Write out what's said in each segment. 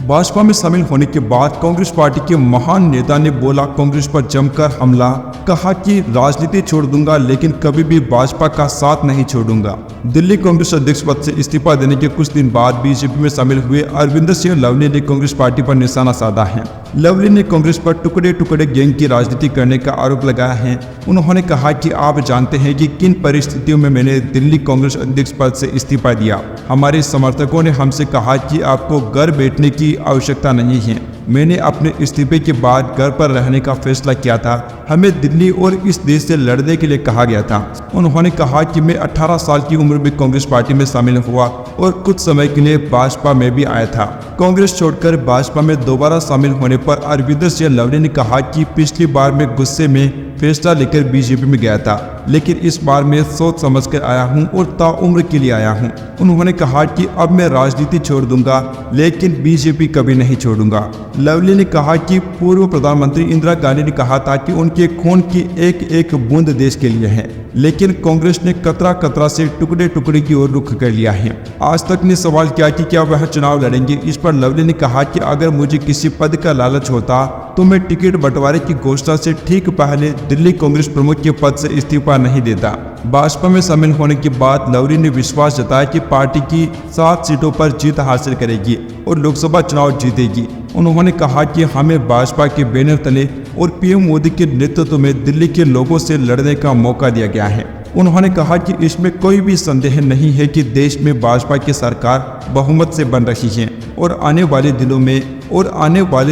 भाजपा में शामिल होने के बाद कांग्रेस पार्टी के महान नेता ने बोला कांग्रेस पर जमकर हमला, कहा कि राजनीति छोड़ दूंगा लेकिन कभी भी भाजपा का साथ नहीं छोड़ूंगा। दिल्ली कांग्रेस अध्यक्ष पद से इस्तीफा देने के कुछ दिन बाद बीजेपी में शामिल हुए अरविंदर सिंह लवली ने कांग्रेस पार्टी पर निशाना साधा है। लवली ने कांग्रेस पर टुकड़े टुकड़े गैंग की राजनीति करने का आरोप लगाया है। उन्होंने कहा कि आप जानते हैं कि किन परिस्थितियों में मैंने दिल्ली कांग्रेस अध्यक्ष पद से इस्तीफा दिया। हमारे समर्थकों ने हमसे कहा कि आपको घर बैठने की आवश्यकता नहीं है। मैंने अपने इस्तीफे के बाद घर पर रहने का फैसला किया था। हमें दिल्ली और इस देश से लड़ने के लिए कहा गया था। उन्होंने कहा कि मैं 18 साल की उम्र में कांग्रेस पार्टी में शामिल हुआ और कुछ समय के लिए भाजपा में भी आया था। कांग्रेस छोड़कर भाजपा में दोबारा शामिल होने पर अरविंदर सिंह लवली ने कहा कि पिछली बार मैं गुस्से में फैसला लेकर बीजेपी में गया था, लेकिन इस बार मैं सोच समझ कर आया हूं और ताउम्र के लिए आया हूं। उन्होंने कहा कि अब मैं राजनीति छोड़ दूंगा लेकिन बीजेपी कभी नहीं छोड़ूंगा। लवली ने कहा कि पूर्व प्रधानमंत्री इंदिरा गांधी ने कहा था कि उनके खून की एक एक बूंद देश के लिए है, लेकिन कांग्रेस ने कतरा कतरा से टुकड़े टुकड़े की ओर रुख कर लिया है। आज तक ने सवाल किया कि क्या वह चुनाव लड़ेंगे। इस पर लवली ने कहा कि अगर मुझे किसी पद का लालच होता तो मैं टिकट बंटवारे की घोषणा से ठीक पहले दिल्ली कांग्रेस प्रमुख के पद से इस्तीफा नहीं देता। भाजपा में शामिल होने के बाद लवली ने विश्वास जताया कि पार्टी की 7 सीटों पर जीत हासिल करेगी और लोकसभा चुनाव जीतेगी। उन्होंने कहा कि हमें भाजपा के बैनर तले और पीएम मोदी के नेतृत्व में दिल्ली के लोगों से लड़ने का मौका दिया गया है। उन्होंने कहा कि इसमें कोई भी संदेह नहीं है कि देश में भाजपा की सरकार बहुमत से बन रही है और आने वाले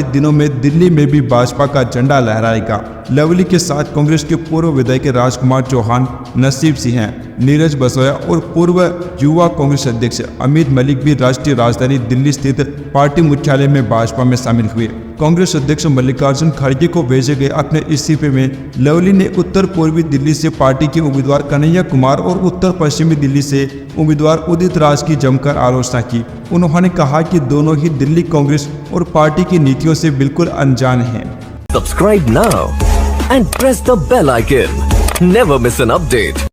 दिनों में दिल्ली में भी भाजपा का झंडा लहराएगा। लवली के साथ कांग्रेस के पूर्व विधायक राजकुमार चौहान, नसीब सिंह, नीरज बसोया और पूर्व युवा कांग्रेस अध्यक्ष अमित मलिक भी राष्ट्रीय राजधानी दिल्ली स्थित पार्टी मुख्यालय में भाजपा में शामिल हुए। कांग्रेस अध्यक्ष मल्लिकार्जुन खड़गे को भेजे गए अपने इस्तीफे में लवली ने उत्तर पूर्वी दिल्ली से पार्टी के उम्मीदवार कन्हैया कुमार और उत्तर पश्चिमी दिल्ली से उम्मीदवार उदित राज की जमकर आलोचना की। उन्होंने कहा कि दोनों ही दिल्ली कांग्रेस और पार्टी की नीतियों से बिल्कुल अनजान हैं। Subscribe now and press the bell icon. Never miss an update.